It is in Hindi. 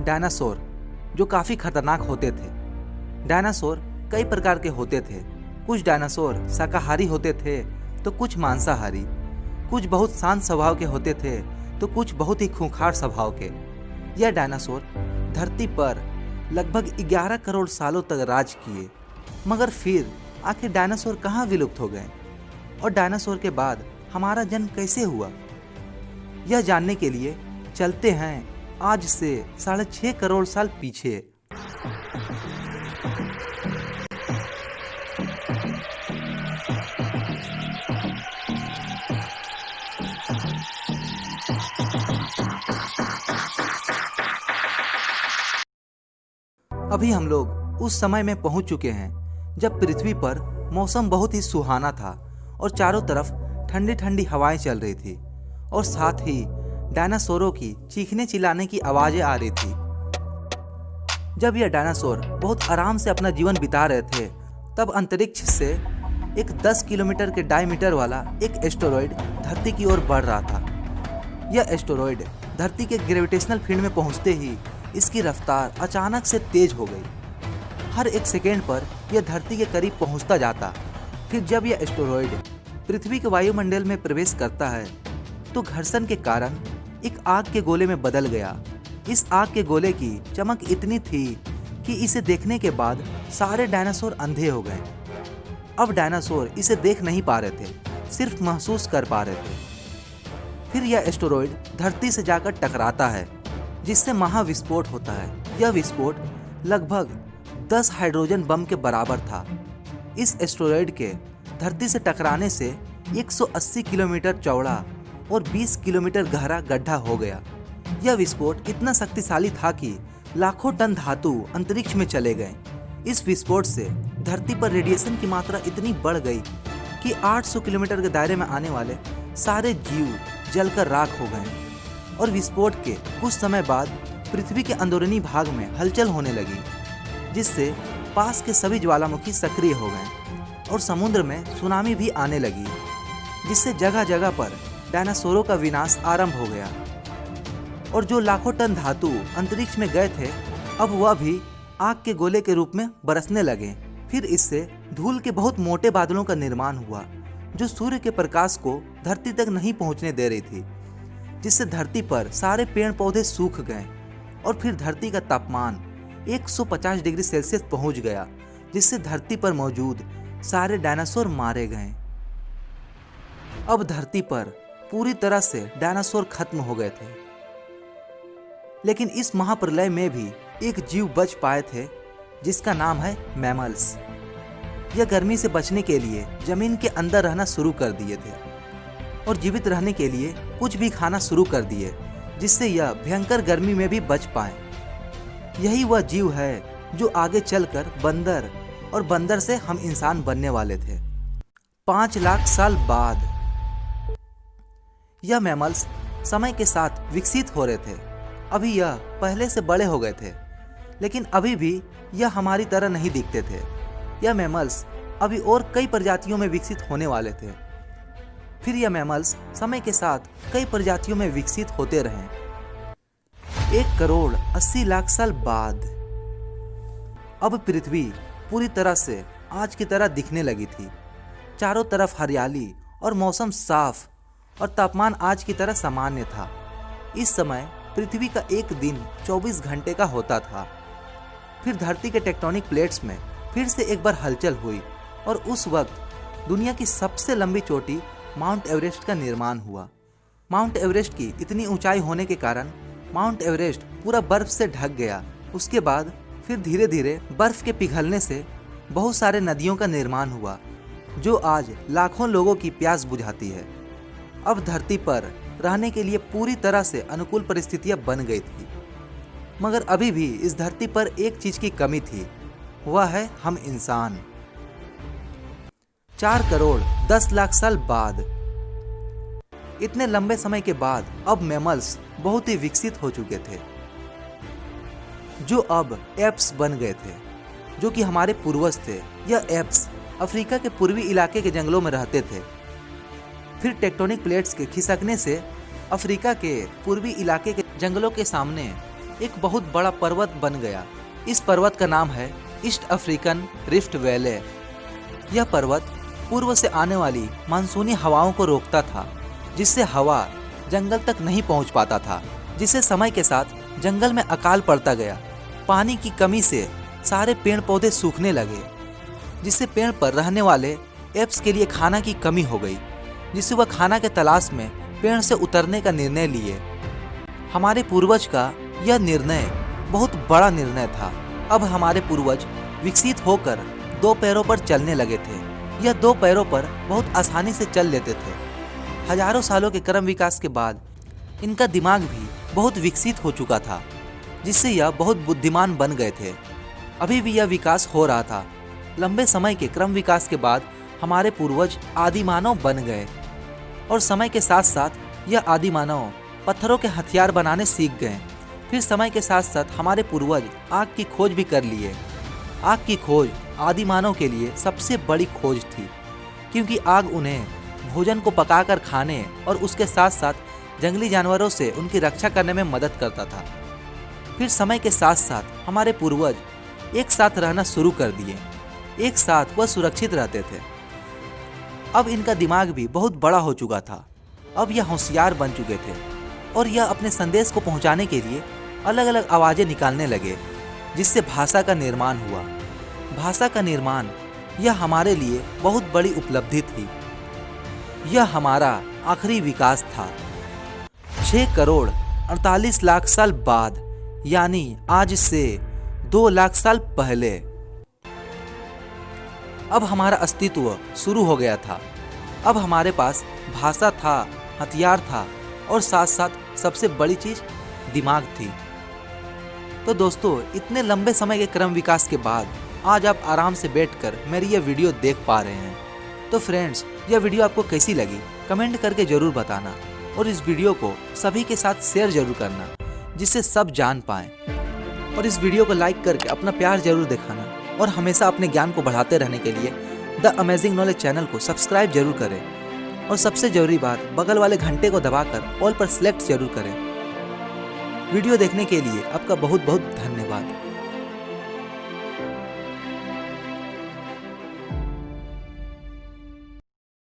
डायनासोर जो काफ़ी खतरनाक होते थे। डायनासोर कई प्रकार के होते थे। कुछ डायनासोर शाकाहारी होते थे तो कुछ मांसाहारी। कुछ बहुत शांत स्वभाव के होते थे तो कुछ बहुत ही खूंखार स्वभाव के। यह डायनासोर धरती पर लगभग 11 करोड़ सालों तक राज किए। मगर फिर आखिर डायनासोर कहाँ विलुप्त हो गए और डायनासोर के बाद हमारा जन्म कैसे हुआ, यह जानने के लिए चलते हैं आज से 6.5 करोड़ साल पीछे। अभी हम लोग उस समय में पहुंच चुके हैं जब पृथ्वी पर मौसम बहुत ही सुहाना था और चारों तरफ ठंडी ठंडी हवाएं चल रही थी और साथ ही डायनासोरों की चीखने चिल्लाने की आवाजें आ रही थी। जब यह डायनासोर बहुत आराम से अपना जीवन बिता रहे थे तब अंतरिक्ष से एक 10 किलोमीटर के डायमीटर वाला एक एस्टेरॉयड धरती की ओर बढ़ रहा था। यह एस्टेरॉयड धरती के ग्रेविटेशनल फील्ड में पहुंचते ही इसकी रफ्तार अचानक से तेज हो गई। हर एक सेकेंड पर यह धरती के करीब पहुंचता जाता। फिर जब यह एस्टेरॉयड पृथ्वी के वायुमंडल में प्रवेश करता है तो घर्षण के कारण एक आग के गोले में बदल गया। इस आग के गोले की चमक इतनी थी कि इसे देखने के बाद सारे डायनासोर अंधे हो गए। अब डायनासोर इसे देख नहीं पा रहे थे, सिर्फ महसूस कर पा रहे थे। फिर यह एस्टेरॉयड धरती से जाकर टकराता है जिससे महाविस्फोट होता है। यह विस्फोट लगभग 10 हाइड्रोजन बम के बराबर था। इस एस्टेरॉयड के धरती से टकराने से 180 किलोमीटर चौड़ा और 20 किलोमीटर गहरा गड्ढा हो गया। यह विस्फोट इतना शक्तिशाली था कि लाखों टन धातु अंतरिक्ष में चले गए। इस विस्फोट से धरती पर रेडिएशन की मात्रा इतनी बढ़ गई कि 800 किलोमीटर के दायरे में आने वाले सारे जीव जलकर राख हो गए और विस्फोट के कुछ समय बाद पृथ्वी के अंदरूनी भाग में हलचल होने लगी जिससे पास के सभी ज्वालामुखी सक्रिय हो गए और समुद्र में सुनामी भी आने लगी जिससे जगह जगह पर डायनासोरों का विनाश आरंभ हो गया। और जो लाखों टन धातु अंतरिक्ष में गए थे अब वह भी आग के गोले के रूप में बरसने लगे। फिर इससे धूल के बहुत मोटे बादलों का निर्माण हुआ जो सूर्य के प्रकाश को धरती तक नहीं पहुंचने दे रही थी, जिससे धरती पर सारे पेड़ पौधे सूख गए और फिर धरती का तापमान 150 डिग्री सेल्सियस पहुंच गया जिससे धरती पर मौजूद सारे डायनासोर मारे गए। अब धरती पर पूरी तरह से डायनासोर खत्म हो गए थे, लेकिन इस महाप्रलय में भी एक जीव बच पाए थे जिसका नाम है मैमल्स। यह गर्मी से बचने के लिए जमीन के अंदर रहना शुरू कर दिए थे और जीवित रहने के लिए कुछ भी खाना शुरू कर दिए जिससे यह भयंकर गर्मी में भी बच पाए। यही वह जीव है जो आगे चलकर बंदर और बंदर से हम इंसान बनने वाले थे 5 लाख साल बाद। यह मैमल्स समय के साथ विकसित हो रहे थे। अभी यह पहले से बड़े हो गए थे, लेकिन अभी भी यह हमारी तरह नहीं दिखते थे। यह मैमल्स अभी और कई प्रजातियों में विकसित होने वाले थे। फिर यह मैमल्स समय के साथ कई प्रजातियों में विकसित होते रहे। 1 करोड़ 80 लाख साल बाद अब पृथ्वी पूरी तरह से आज की तरह दिखने लगी थी। चारों तरफ हरियाली और मौसम साफ और तापमान आज की तरह सामान्य था। इस समय पृथ्वी का एक दिन 24 घंटे का होता था। फिर धरती के टेक्टोनिक प्लेट्स में फिर से एक बार हलचल हुई और उस वक्त दुनिया की सबसे लंबी चोटी माउंट एवरेस्ट का निर्माण हुआ। माउंट एवरेस्ट की इतनी ऊंचाई होने के कारण माउंट एवरेस्ट पूरा बर्फ से ढक गया। उसके बाद फिर धीरे धीरे बर्फ के पिघलने से बहुत सारे नदियों का निर्माण हुआ जो आज लाखों लोगों की प्यास बुझाती है। अब धरती पर रहने के लिए पूरी तरह से अनुकूल परिस्थितियां बन गई थी, मगर अभी भी इस धरती पर एक चीज की कमी थी, वह है हम इंसान। 4 करोड़ 10 लाख साल बाद इतने लंबे समय के बाद अब मैमल्स बहुत ही विकसित हो चुके थे जो अब एप्स बन गए थे, जो कि हमारे पूर्वज थे। यह एप्स अफ्रीका के पूर्वी इलाके के जंगलों में रहते थे। फिर टेक्टोनिक प्लेट्स के खिसकने से अफ्रीका के पूर्वी इलाके के जंगलों के सामने एक बहुत बड़ा पर्वत बन गया। इस पर्वत का नाम है ईस्ट अफ्रीकन रिफ्ट वैले। यह पर्वत पूर्व से आने वाली मानसूनी हवाओं को रोकता था, जिससे हवा जंगल तक नहीं पहुंच पाता था, जिससे समय के साथ जंगल में अकाल पड़ता गया। पानी की कमी से सारे पेड़ पौधे सूखने लगे, जिससे पेड़ पर रहने वाले एप्स के लिए खाना की कमी हो गई, जिससे वह खाना के तलाश में पेड़ से उतरने का निर्णय लिए। हमारे पूर्वज का यह निर्णय बहुत बड़ा निर्णय था। अब हमारे पूर्वज विकसित होकर 2 पैरों पर चलने लगे थे। यह 2 पैरों पर बहुत आसानी से चल लेते थे। हजारों सालों के क्रम विकास के बाद इनका दिमाग भी बहुत विकसित हो चुका था, जिससे यह बहुत बुद्धिमान बन गए थे। अभी भी यह विकास हो रहा था। लंबे समय के क्रम विकास के बाद हमारे पूर्वज आदिमानव बन गए और समय के साथ साथ यह आदिमानव पत्थरों के हथियार बनाने सीख गए। फिर समय के साथ साथ हमारे पूर्वज आग की खोज भी कर लिए। आग की खोज आदिमानव के लिए सबसे बड़ी खोज थी, क्योंकि आग उन्हें भोजन को पकाकर खाने और उसके साथ साथ जंगली जानवरों से उनकी रक्षा करने में मदद करता था। फिर समय के साथ साथ हमारे पूर्वज एक साथ रहना शुरू कर दिए। एक साथ वह सुरक्षित रहते थे। अब इनका दिमाग भी बहुत बड़ा हो चुका था। अब यह होशियार बन चुके थे और यह अपने संदेश को पहुंचाने के लिए अलग अलग आवाज़ें निकालने लगे, जिससे भाषा का निर्माण हुआ। भाषा का निर्माण यह हमारे लिए बहुत बड़ी उपलब्धि थी। यह हमारा आखिरी विकास था। 6 करोड़ 48 लाख साल बाद, यानी आज से 2 लाख साल पहले, अब हमारा अस्तित्व शुरू हो गया था। अब हमारे पास भाषा था, हथियार था और साथ साथ सबसे बड़ी चीज दिमाग थी। तो दोस्तों, इतने लंबे समय के क्रम विकास के बाद आज आप आराम से बैठकर मेरी यह वीडियो देख पा रहे हैं। तो फ्रेंड्स, यह वीडियो आपको कैसी लगी कमेंट करके ज़रूर बताना और इस वीडियो को सभी के साथ शेयर जरूर करना, जिससे सब जान पाएँ। और इस वीडियो को लाइक करके अपना प्यार जरूर दिखाना और हमेशा अपने ज्ञान को बढ़ाते रहने के लिए द अमेजिंग नॉलेज चैनल को सब्सक्राइब जरूर करें। और सबसे जरूरी बात, बगल वाले घंटे को दबाकर ऑल पर सिलेक्ट जरूर करें। वीडियो देखने के लिए आपका बहुत बहुत धन्यवाद।